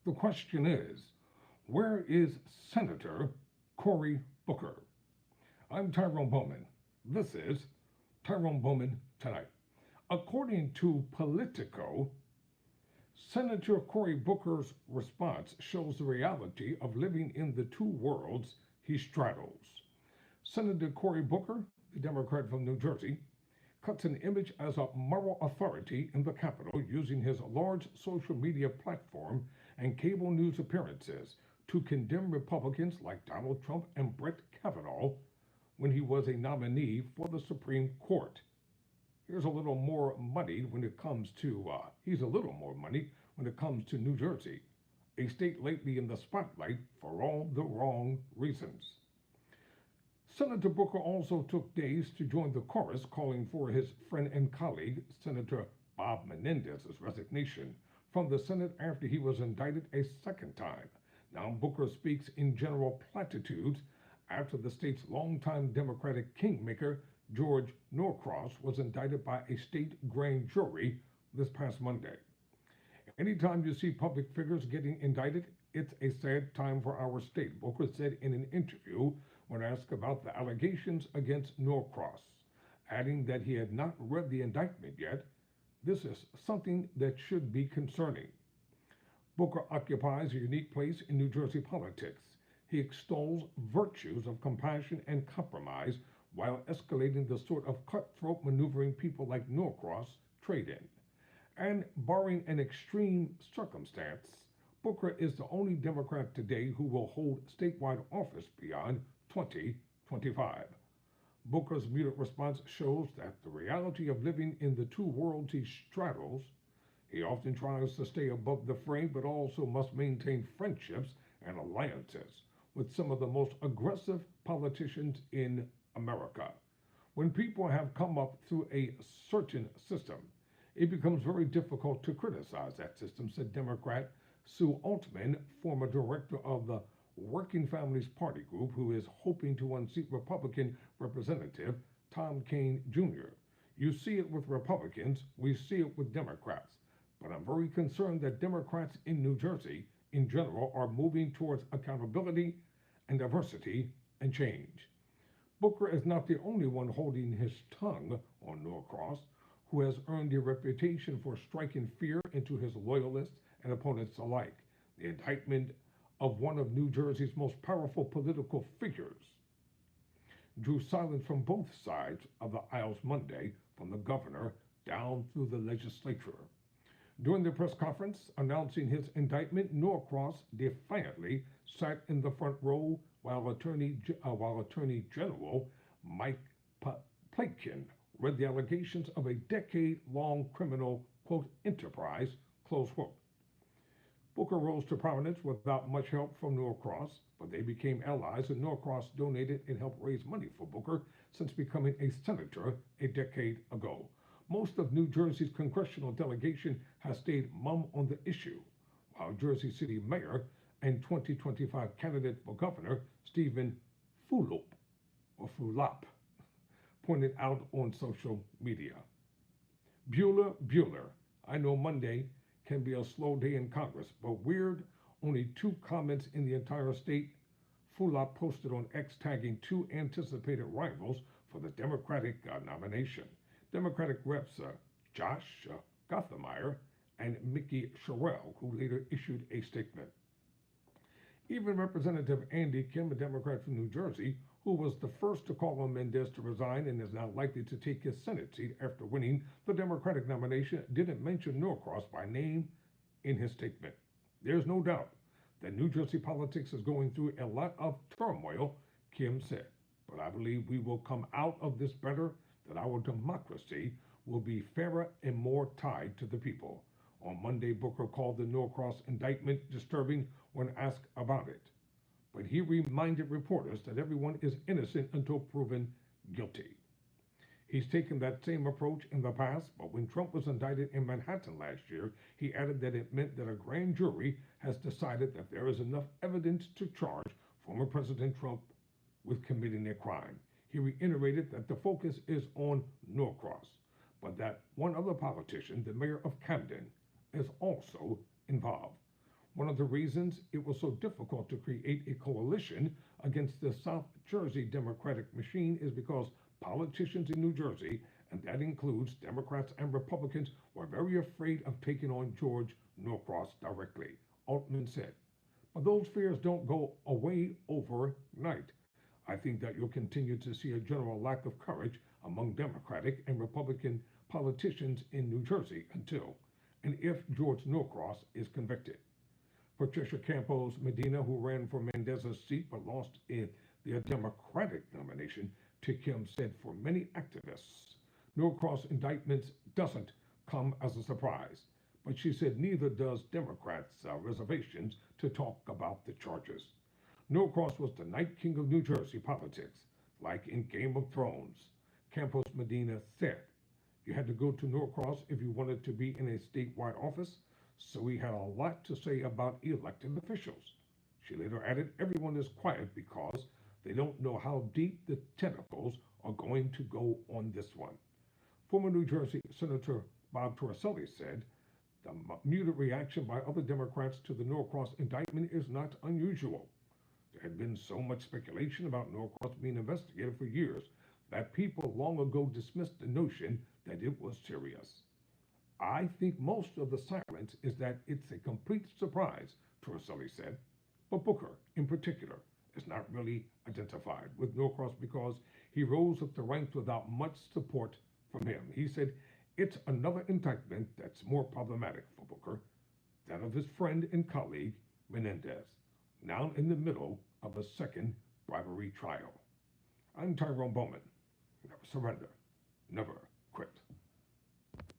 The question is, where is Senator Cory Booker? I'm Tyrone Bowman. This is Tyrone Bowman Tonight. According to Politico, Senator Cory Booker's response shows the reality of living in the two worlds he straddles. Senator Cory Booker, the Democrat from New Jersey, cuts an image as a moral authority in the Capitol using his large social media platform and cable news appearances to condemn Republicans like Donald Trump and Brett Kavanaugh when he was a nominee for the Supreme Court. Here's a little more money when it comes to, he's a little more money when it comes to New Jersey, a state lately in the spotlight for all the wrong reasons. Senator Booker also took days to join the chorus calling for his friend and colleague, Senator Bob Menendez's resignation from the Senate after he was indicted a second time. Now Booker speaks in general platitudes after the state's longtime Democratic kingmaker, George Norcross, was indicted by a state grand jury this past Monday. Anytime you see public figures getting indicted, it's a sad time for our state, Booker said in an interview when asked about the allegations against Norcross, adding that he had not read the indictment yet. This is something that should be concerning. Booker occupies a unique place in New Jersey politics. He extols virtues of compassion and compromise while escalating the sort of cutthroat maneuvering people like Norcross trade in. And barring an extreme circumstance, Booker is the only Democrat today who will hold statewide office beyond 2025. Booker's muted response shows that the reality of living in the two worlds he straddles. He often tries to stay above the fray, but also must maintain friendships and alliances with some of the most aggressive politicians in America. When people have come up through a certain system, it becomes very difficult to criticize that system, said Democrat Sue Altman, former director of the Working Families Party Group, who is hoping to unseat Republican Representative Tom Kean Jr. You see it with Republicans, we see it with Democrats. But I'm very concerned that Democrats in New Jersey, in general, are moving towards accountability and diversity and change. Booker is not the only one holding his tongue on Norcross, who has earned a reputation for striking fear into his loyalists and opponents alike. The indictment of one of New Jersey's most powerful political figures drew silence from both sides of the aisles Monday, from the governor down through the legislature. During the press conference announcing his indictment, Norcross defiantly sat in the front row while Attorney General Mike Platkin read the allegations of a decade-long criminal, quote, enterprise, close quote. Booker rose to prominence without much help from Norcross, but they became allies, and Norcross donated and helped raise money for Booker since becoming a senator a decade ago. Most of New Jersey's congressional delegation has stayed mum on the issue, while Jersey City Mayor and 2025 candidate for governor Stephen Fulop pointed out on social media. Bueller, I know Monday can be a slow day in Congress, but weird, only 2 comments in the entire state. Fulop posted on X tagging 2 anticipated rivals for the Democratic nomination. Democratic reps Josh Gothenmeyer and Mickey Sherrill, who later issued a statement. Even Representative Andy Kim, a Democrat from New Jersey, who was the first to call on Mendez to resign and is now likely to take his Senate seat after winning the Democratic nomination, didn't mention Norcross by name in his statement. There's no doubt that New Jersey politics is going through a lot of turmoil, Kim said, but I believe we will come out of this better, that our democracy will be fairer and more tied to the people. On Monday, Booker called the Norcross indictment disturbing when asked about it, but he reminded reporters that everyone is innocent until proven guilty. He's taken that same approach in the past, but when Trump was indicted in Manhattan last year, he added that it meant that a grand jury has decided that there is enough evidence to charge former President Trump with committing a crime. He reiterated that the focus is on Norcross, but that one other politician, the mayor of Camden, is also involved. One of the reasons it was so difficult to create a coalition against the South Jersey Democratic machine is because politicians in New Jersey, and that includes Democrats and Republicans, were very afraid of taking on George Norcross directly, Altman said. But those fears don't go away overnight. I think that you'll continue to see a general lack of courage among Democratic and Republican politicians in New Jersey until and if George Norcross is convicted. Patricia Campos Medina, who ran for Mendez's seat but lost in the Democratic nomination to Kim, said for many activists, Norcross indictments doesn't come as a surprise. But she said neither does Democrats' reservations to talk about the charges. Norcross was the Night King of New Jersey politics, like in Game of Thrones. Campos Medina said you had to go to Norcross if you wanted to be in a statewide office, so he had a lot to say about elected officials. She later added, everyone is quiet because they don't know how deep the tentacles are going to go on this one. Former New Jersey Senator Bob Torricelli said, the muted reaction by other Democrats to the Norcross indictment is not unusual. There had been so much speculation about Norcross being investigated for years that people long ago dismissed the notion that it was serious. I think most of the silence is that it's a complete surprise, Torricelli said. But Booker, in particular, is not really identified with Norcross because he rose up the ranks without much support from him. He said, it's another indictment that's more problematic for Booker, that of his friend and colleague, Menendez, now in the middle of a second bribery trial. I'm Tyrone Bowman. Never surrender. Never